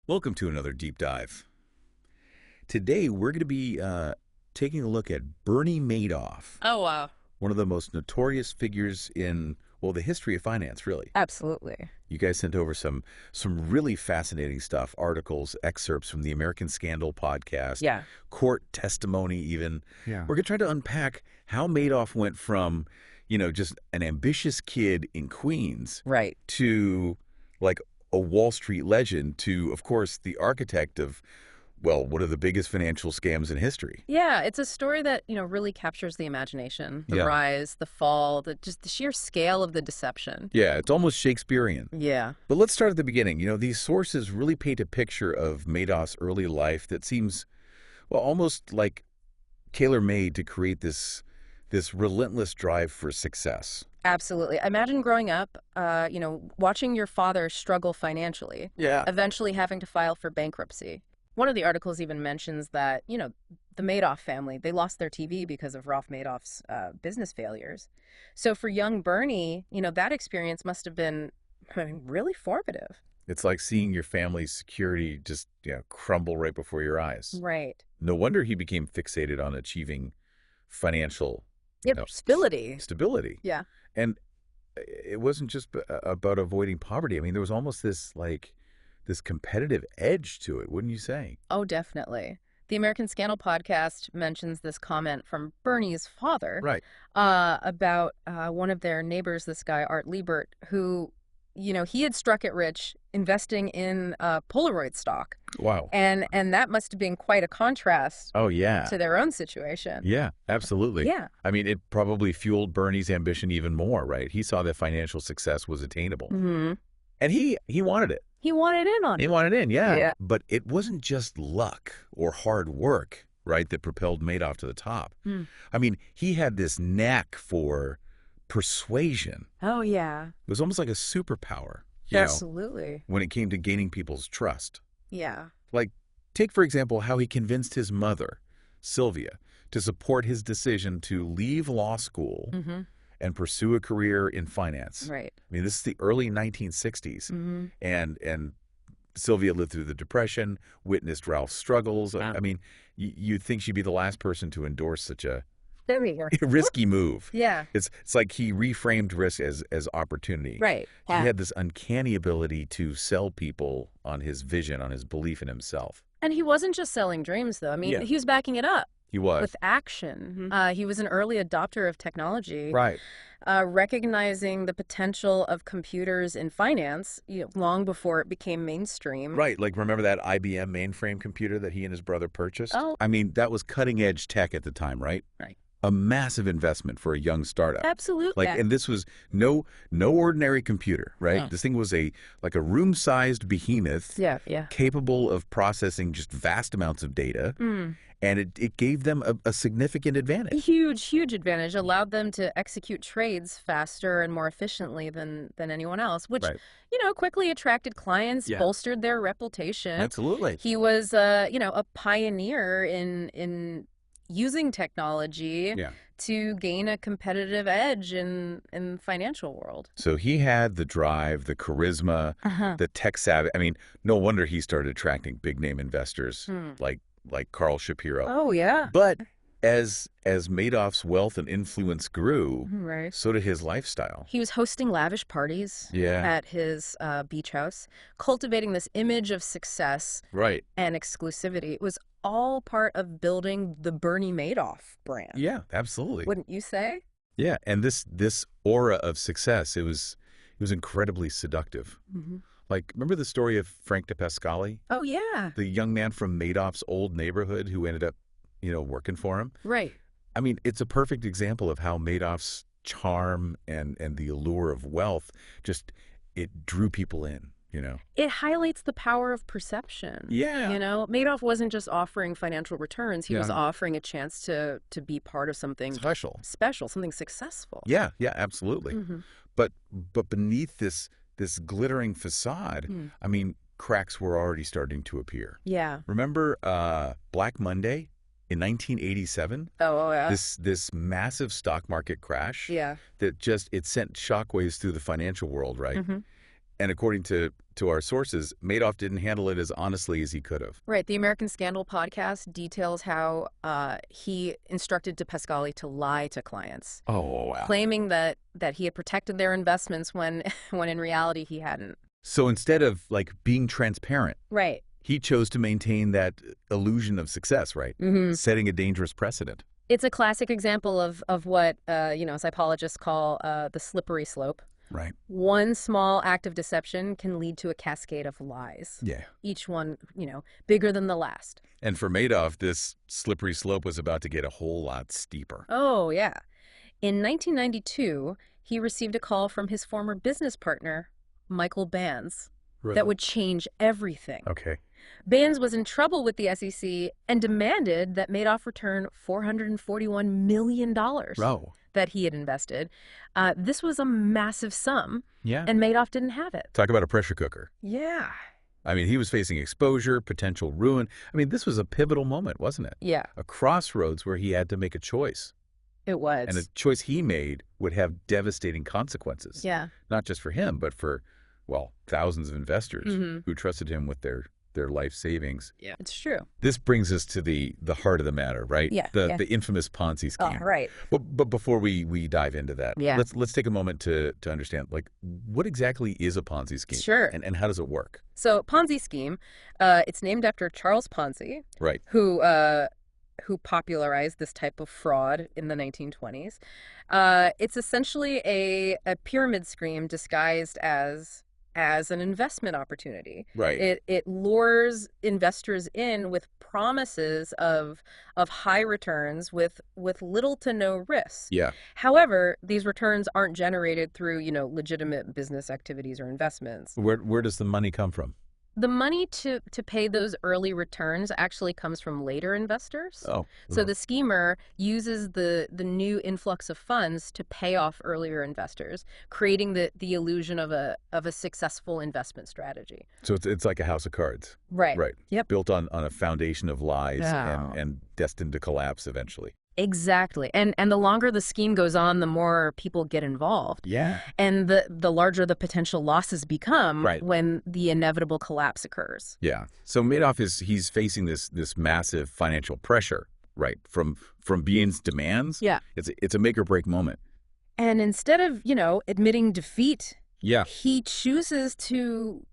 Welcome to another deep dive. Today, we're going to be taking a look at Bernie Madoff, Oh, wow. one of the most notorious figures in, well, the history of finance, really. Absolutely. You guys sent over some really fascinating stuff, articles, excerpts from the American Scandal podcast, Yeah. court testimony even. Yeah. We're going to try to unpack how Madoff went from, just an ambitious kid in Queens Right. to like a Wall Street legend to, of course, the architect of, well, one of the biggest financial scams in history. Yeah, it's a story that, really captures the imagination, the Yeah. rise, the fall, just the sheer scale of the deception. Yeah, it's almost Shakespearean. Yeah. But let's start at the beginning. These sources really paint a picture of Madoff's early life that seems, well, almost like tailor-made to create this relentless drive for success. Absolutely. Imagine growing up, watching your father struggle financially, Yeah. eventually having to file for bankruptcy. One of the articles even mentions that, the Madoff family, they lost their TV because of Ralph Madoff's business failures. So for young Bernie, that experience must have been really formative. It's like seeing your family's security just crumble right before your eyes. Right. No wonder he became fixated on achieving financial Yep. Stability. stability. Yeah. And it wasn't just about avoiding poverty. I mean, there was almost this competitive edge to it, wouldn't you say? Oh, definitely. The American Scandal podcast mentions this comment from Bernie's father Right. about one of their neighbors, this guy, Art Liebert, who, he had struck it rich investing in Polaroid stock. Wow. And that must have been quite a contrast Oh, yeah. to their own situation. Yeah, absolutely. Yeah. I mean, it probably fueled Bernie's ambition even more, right? He saw that financial success was attainable. Mm-hmm. And he wanted it. He wanted in on He it. wanted in, yeah. Yeah. But it wasn't just luck or hard work, right, that propelled Madoff to the top. Mm. I mean, he had this knack for persuasion. Oh, yeah. It was almost like a superpower, you know, Absolutely. when it came to gaining people's trust. Yeah. Like, take, for example, how he convinced his mother, Sylvia, to support his decision to leave law school Mm-hmm. and pursue a career in finance. Right. I mean, this is the early 1960s, Mm-hmm. and Sylvia lived through the Depression, witnessed Ralph's struggles. Wow. I mean, you'd think she'd be the last person to endorse such a There we go. risky move. Yeah. It's like he reframed risk as opportunity. Right. He had this uncanny ability to sell people on his vision, on his belief in himself. And he wasn't just selling dreams, though. I mean, Yeah. he was backing it up He was. with action. He was an early adopter of technology, Right. recognizing the potential of computers in finance, long before it became mainstream. Right. Like, remember that IBM mainframe computer that he and his brother purchased? Oh. I mean, that was cutting edge tech at the time, right? Right. A massive investment for a young startup. Absolutely. Like, and this was no ordinary computer, right? No. This thing was a room-sized behemoth, Yeah, yeah. capable of processing just vast amounts of data, Mm. and it gave them a significant A advantage. huge advantage. Allowed them to execute trades faster and more efficiently than anyone else, which, Right. quickly attracted clients, Yeah. bolstered their reputation. Absolutely. He was, a pioneer in using technology Yeah. to gain a competitive edge in the financial world. So he had the drive, the charisma, the tech savvy. I mean, no wonder he started attracting big-name investors like Carl Shapiro. Oh, yeah. But as Madoff's wealth and influence grew, Right. so did his lifestyle. He was hosting lavish parties Yeah. at his beach house, cultivating this image of success Right. and exclusivity. It was all part of building the Bernie Madoff brand. Yeah, absolutely. Wouldn't you say? Yeah, and this aura of success, it was incredibly seductive. Mm-hmm. Like, remember the story of Frank DePascali, Oh, yeah. the young man from Madoff's old neighborhood who ended up, working for him? Right. I mean, it's a perfect example of how Madoff's charm and the allure of wealth it drew people in, It highlights the power of perception. Yeah. Madoff wasn't just offering financial returns. He was Yeah. offering a chance to be part of something Special. special, something successful. Yeah, absolutely. Mhm. But beneath this glittering facade, Mm. I mean, cracks were already starting to appear. Yeah. Remember Black Monday in 1987? Oh, yeah. This massive stock market crash Yeah. that it sent shockwaves through the financial world, right? Mhm. And according to to our sources, Madoff didn't handle it as honestly as he could have. Right. The American Scandal podcast details how he instructed DePascali to lie to clients, Oh, wow. claiming that he had protected their investments when when in reality he hadn't. So instead of like being transparent, Right. he chose to maintain that illusion of success, right? Mm-hmm. Setting a dangerous precedent. It's a classic example of what psychologists call the slippery slope. Right. One small act of deception can lead to a cascade of lies. Yeah. Each one, bigger than the last. And for Madoff, this slippery slope was about to get a whole lot steeper. Oh, yeah. In 1992, he received a call from his former business partner, Michael Bands, that would change everything. Okay. Bands was in trouble with the SEC and demanded that Madoff return $441 million that he had invested. This was a massive sum, Yeah. and Madoff didn't have it. Talk about a pressure cooker. Yeah. I mean, he was facing exposure, potential ruin. I mean, this was a pivotal moment, wasn't it? Yeah, A crossroads where he had to make a choice. it was. And a choice he made would have devastating consequences. Yeah. Not just for him, but for, well, thousands of investors Mhm. who trusted him with their life savings. Yeah, it's true. This brings us to the heart of the matter, right? Yeah, The yeah. the infamous Ponzi Oh, scheme. right. But before we dive into that, Yeah. let's take a moment to understand, like, what exactly is a Ponzi scheme? Sure. And how does it work? So Ponzi scheme, it's named after Charles Ponzi, Right. who popularized this type of fraud in the 1920s. It's essentially a pyramid scheme disguised as an investment opportunity. Right. It lures investors in with promises of high returns with little to no risk. Yeah. However, these returns aren't generated through, legitimate business activities or investments. Where does the money come from? The money to pay those early returns actually comes from later investors. Oh. So the schemer uses the new influx of funds to pay off earlier investors, creating the illusion of a successful investment strategy. So it's like a house of cards. Right. Right. Yep. Built on a foundation of lies Oh. and destined to collapse eventually. Exactly. And the longer the scheme goes on, the more people get involved. Yeah. And the larger the potential losses become Right. when the inevitable collapse occurs. Yeah. So Madoff he's facing this massive financial pressure, right? From Bean's demands. Yeah. It's a make or break moment. And instead of, admitting defeat, Yeah. he chooses to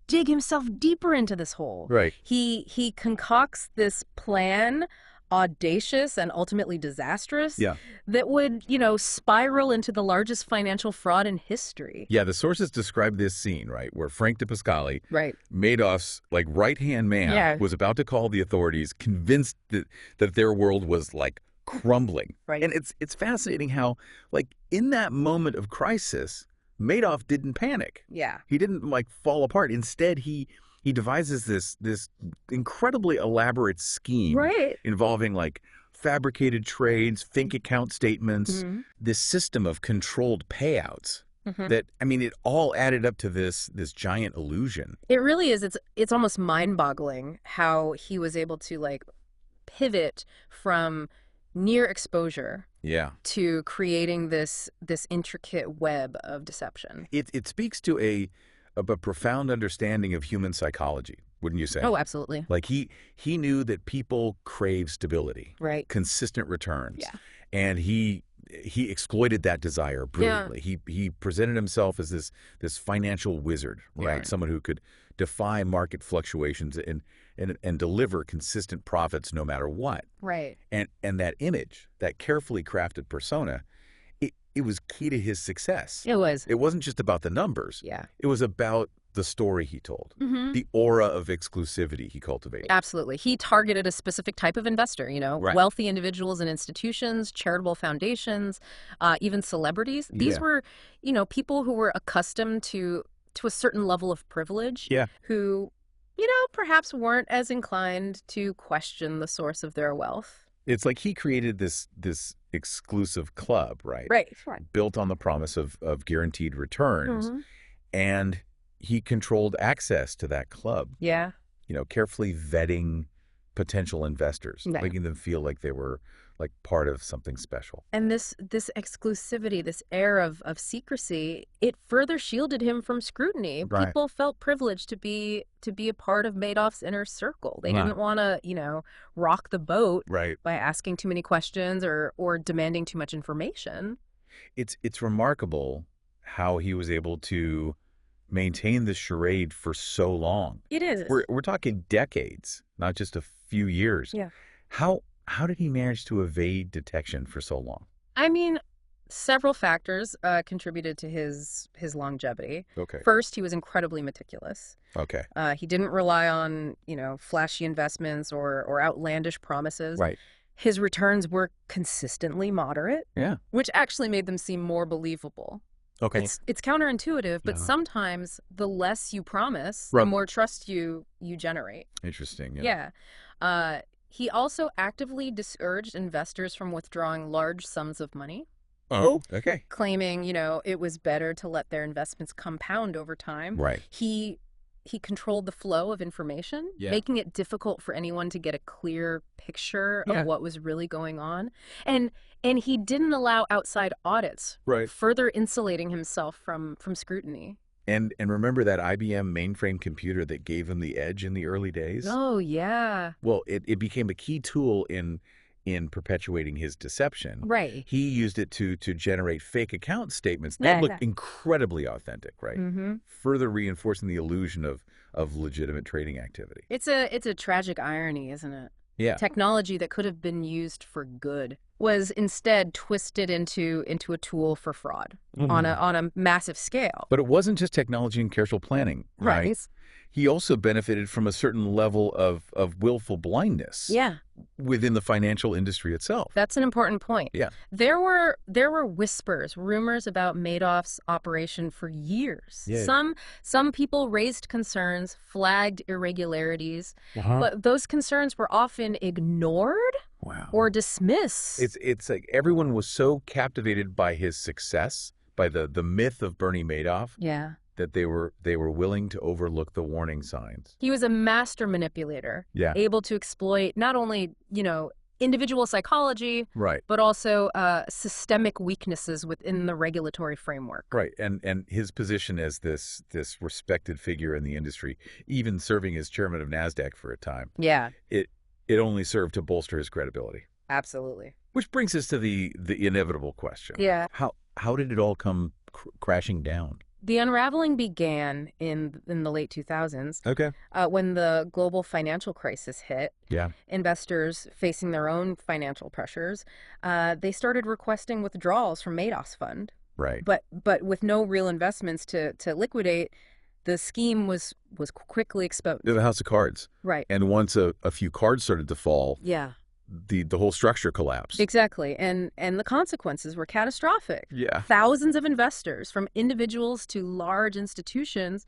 dig himself deeper into this hole. Right. He concocts this plan, audacious and ultimately disastrous, Yeah. that would, spiral into the largest financial fraud in history. Yeah, the sources describe this scene, right, where Frank DePascali, Right. Madoff's like right-hand man, Yeah. was about to call the authorities, convinced that their world was like crumbling. Right. And it's fascinating how, like, in that moment of crisis, Madoff didn't panic. Yeah. He didn't like fall apart. Instead, he devises this incredibly elaborate scheme Right. involving like fabricated trades, fake account statements, Mhm. this system of controlled payouts. Mhm. That, I mean, it all added up to this giant illusion. It really is. It's almost mind-boggling how he was able to like pivot from near exposure Yeah. to creating this intricate web of deception. It speaks to a profound understanding of human psychology, wouldn't you say? Oh, absolutely. Like he knew that people crave stability, Right. consistent returns. Yeah. And he exploited that desire brilliantly. He presented himself as this financial wizard, right? Yeah. Someone who could defy market fluctuations and deliver consistent profits no matter what. Right. And that image, that carefully crafted persona, it was key to his success. It was. It wasn't just about the numbers. Yeah. It was about the story he told, Mm-hmm. the aura of exclusivity he cultivated. Absolutely. He targeted a specific type of investor, Right. wealthy individuals and institutions, charitable foundations, even celebrities. These Yeah. were, people who were accustomed to a certain level of privilege. Yeah. Who, perhaps weren't as inclined to question the source of their wealth. It's like he created this exclusive club, right? Right. Sure. Built on the promise of guaranteed returns. Mhm. And he controlled access to that club, Yeah. carefully vetting potential investors, Right. making them feel like they were like part of something special. And this exclusivity, this air of secrecy, it further shielded him from scrutiny. Right. People felt privileged to be a part of Madoff's inner circle. They Right. didn't want to, rock the boat Right. by asking too many questions or demanding too much information. It's remarkable how he was able to maintain the charade for so long. It is. We're talking decades, not just a few years. Yeah. How did he manage to evade detection for so long? I mean, several factors contributed to his longevity. Okay. First, he was incredibly meticulous. Okay. He didn't rely on, flashy investments or outlandish promises. Right. His returns were consistently moderate, Yeah. which actually made them seem more believable. Okay. It's counterintuitive, but Uh-huh. sometimes the less you promise, the Right. more trust you generate. Interesting. Yeah. Yeah. He also actively discouraged investors from withdrawing large sums of money, Oh. Okay. claiming, it was better to let their investments compound over time. Right. He controlled the flow of information, Yeah. making it difficult for anyone to get a clear picture Yeah. of what was really going on. And he didn't allow outside audits, Right. further insulating himself from scrutiny. And remember that IBM mainframe computer that gave him the edge in the early days? Oh, yeah. Well, it became a key tool in perpetuating his deception. Right. He used it to generate fake account statements that Yeah. looked incredibly authentic, right? Mm-hmm. Further reinforcing the illusion of legitimate trading activity. It's a tragic irony, isn't it? Yeah. Technology that could have been used for good was instead twisted into a tool for fraud on a massive scale. But it wasn't just technology and careful planning, right? He also benefited from a certain level of willful blindness Yeah, within the financial industry itself. that's an important point. Yeah. There were whispers, rumors about Madoff's operation for years. Yeah. Some people raised concerns, flagged irregularities, Uh-huh. but those concerns were often ignored Wow. or dismissed. It's like everyone was so captivated by his success, by the myth of Bernie Madoff, Yeah. that they were willing to overlook the warning signs. He was a master manipulator, Yeah. able to exploit not only, individual psychology, Right. but also systemic weaknesses within the regulatory framework. Right. And his position as this respected figure in the industry, even serving as chairman of NASDAQ for a time, Yeah, it only served to bolster his credibility. absolutely. Which brings us to the inevitable question. Yeah. How did it all come crashing down? The unraveling began in the late 2000s Okay. when the global financial crisis hit. Yeah. Investors facing their own financial pressures, they started requesting withdrawals from Madoff's fund. Right. But with no real investments to liquidate, the scheme was quickly exposed. The house of cards. Right. And once a few cards started to fall, Yeah. the whole structure collapsed. Exactly. And the consequences were catastrophic. Yeah. Thousands of investors, from individuals to large institutions,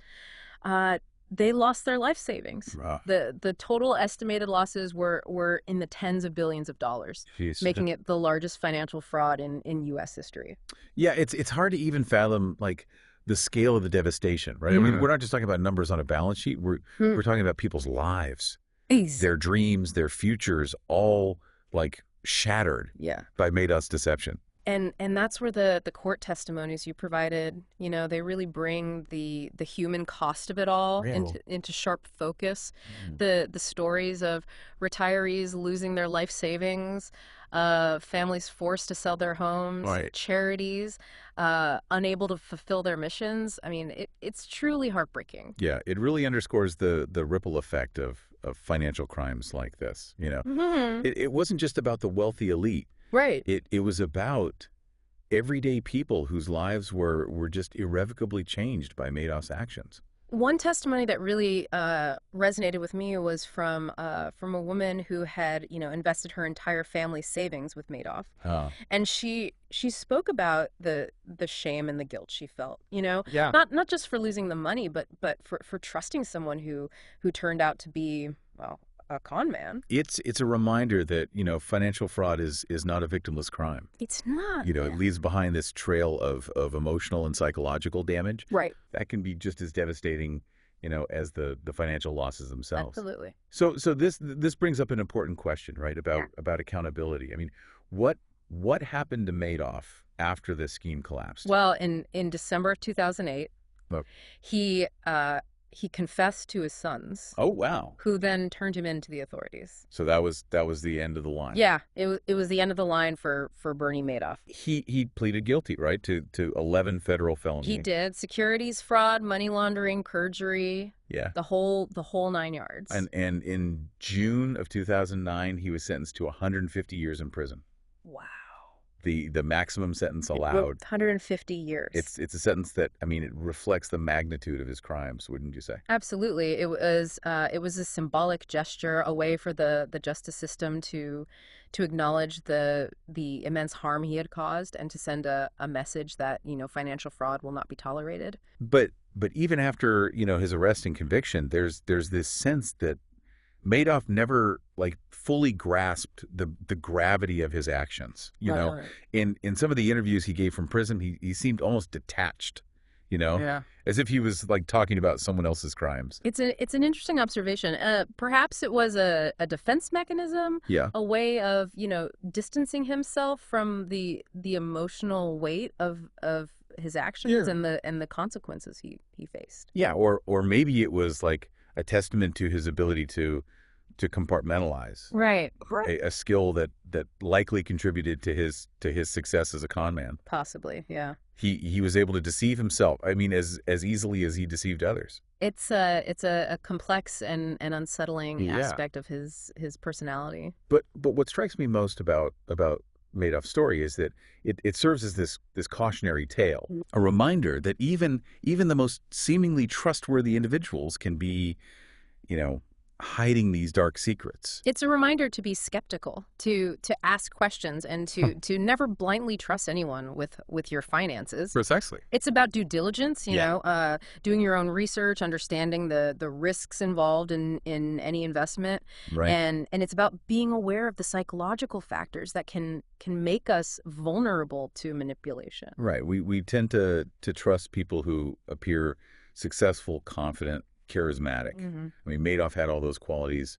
they lost their life savings. The total estimated losses were in the tens of billions of dollars, Jeez. making it the largest financial fraud in U.S. history. Yeah, it's hard to even fathom like the scale of the devastation, right? I mean, we're not just talking about numbers on a balance sheet. We're talking about people's lives, their dreams, their futures, all like shattered Yeah. by Madoff's deception. And that's where the court testimonies you provided, they really bring the human cost of it all Yeah. into sharp focus. The stories of retirees losing their life savings, families forced to sell their homes, Right. charities unable to fulfill their missions. I mean, it's truly heartbreaking. Yeah, it really underscores the ripple effect of financial crimes like this. Mm-hmm. It wasn't just about the wealthy elite. Right. It was about everyday people whose lives were just irrevocably changed by Madoff's actions. One testimony that really resonated with me was from a woman who had, invested her entire family's savings with Madoff, and she spoke about the shame and the guilt she felt. Yeah. Not just for losing the money, but for trusting someone who turned out to be, well, a con man. It's a reminder that, financial fraud is not a victimless crime. It's not. It leaves behind this trail of emotional and psychological damage. Right. That can be just as devastating, as the financial losses themselves. Absolutely. So this brings up an important question, right? Yeah. About accountability. I mean, what happened to Madoff after the scheme collapsed? Well, in December of 2008, Look, he uh, he confessed to his sons, oh wow. who then turned him into the authorities. So that was the end of the line. Yeah, it was the end of the line for Bernie Madoff. He pleaded guilty, right, to 11 federal He felony. did securities fraud, money laundering, perjury, Yeah. the whole nine yards. And in June of 2009, he was sentenced to 150 years in prison. Wow. The maximum sentence allowed. 150 years. It's a sentence that, I mean, it reflects the magnitude of his crimes, wouldn't you say? Absolutely. It was a symbolic gesture, a way for the justice system to acknowledge the immense harm he had caused and to send a message that, financial fraud will not be tolerated. But even after, his arrest and conviction, there's this sense that Madoff never like fully grasped the gravity of his actions. Right. In some of the interviews he gave from prison, he seemed almost detached, Yeah. as if he was like talking about someone else's crimes. It's an interesting observation. Perhaps it was a defense mechanism, Yeah. a way of, distancing himself from the emotional weight of his actions Yeah. and the consequences he faced. Yeah, or maybe it was like a testament to his ability to compartmentalize, Right. a skill that likely contributed to his success as a con man. Possibly, yeah. He was able to deceive himself. I mean, as easily as he deceived others. It's a complex and unsettling Yeah. aspect of his personality. But what strikes me most about Madoff's story is that it serves as this cautionary tale, a reminder that even the most seemingly trustworthy individuals can be, hiding these dark secrets. It's a reminder to be skeptical, to ask questions, and to never blindly trust anyone with your finances. Precisely. It's about due diligence, Yeah. doing your own research, understanding the risks involved in any investment, Right. and it's about being aware of the psychological factors that can make us vulnerable to manipulation. Right. We tend to trust people who appear successful, confident, charismatic. Hmm. I mean, Madoff had all those qualities,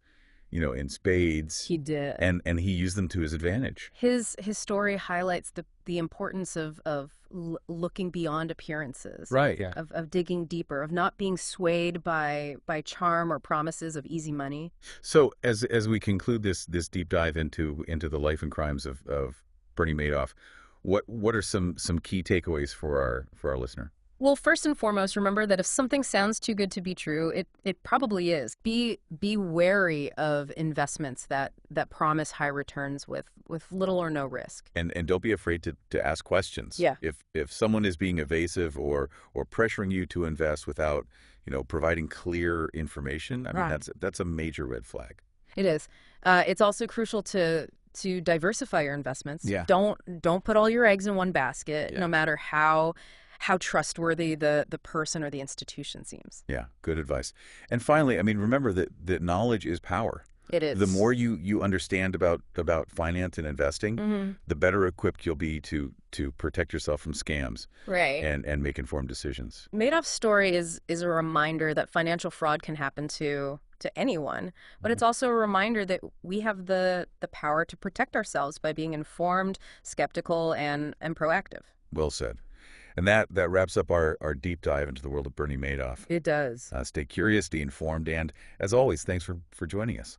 in spades, He did. and he used them to his advantage. His story highlights the importance of looking beyond appearances. Right. Yeah. Of digging deeper, of not being swayed by charm or promises of easy money. So as we conclude this deep dive into the life and crimes of Bernie Madoff, what are some key takeaways for our listener? Well, first and foremost, remember that if something sounds too good to be true, it probably is. Be wary of investments that promise high returns with little or no risk. And don't be afraid to ask questions. Yeah. If someone is being evasive or pressuring you to invest without, providing clear information, I mean, Right. that's a major red flag. It is. It's also crucial to diversify your investments. Yeah. Don't put all your eggs in one basket, Yeah. no matter how trustworthy the person or the institution seems. Yeah, good advice. And finally, I mean, remember that knowledge is power. It is. The more you understand about finance and investing, Mhm. the better equipped you'll be to protect yourself from scams Right. and make informed decisions. Madoff's story is a reminder that financial fraud can happen to anyone, but Mm-hmm. it's also a reminder that we have the power to protect ourselves by being informed, skeptical, and proactive. Well said. And that wraps up our deep dive into the world of Bernie Madoff. It does. Stay curious, stay informed, and as always, thanks for joining us.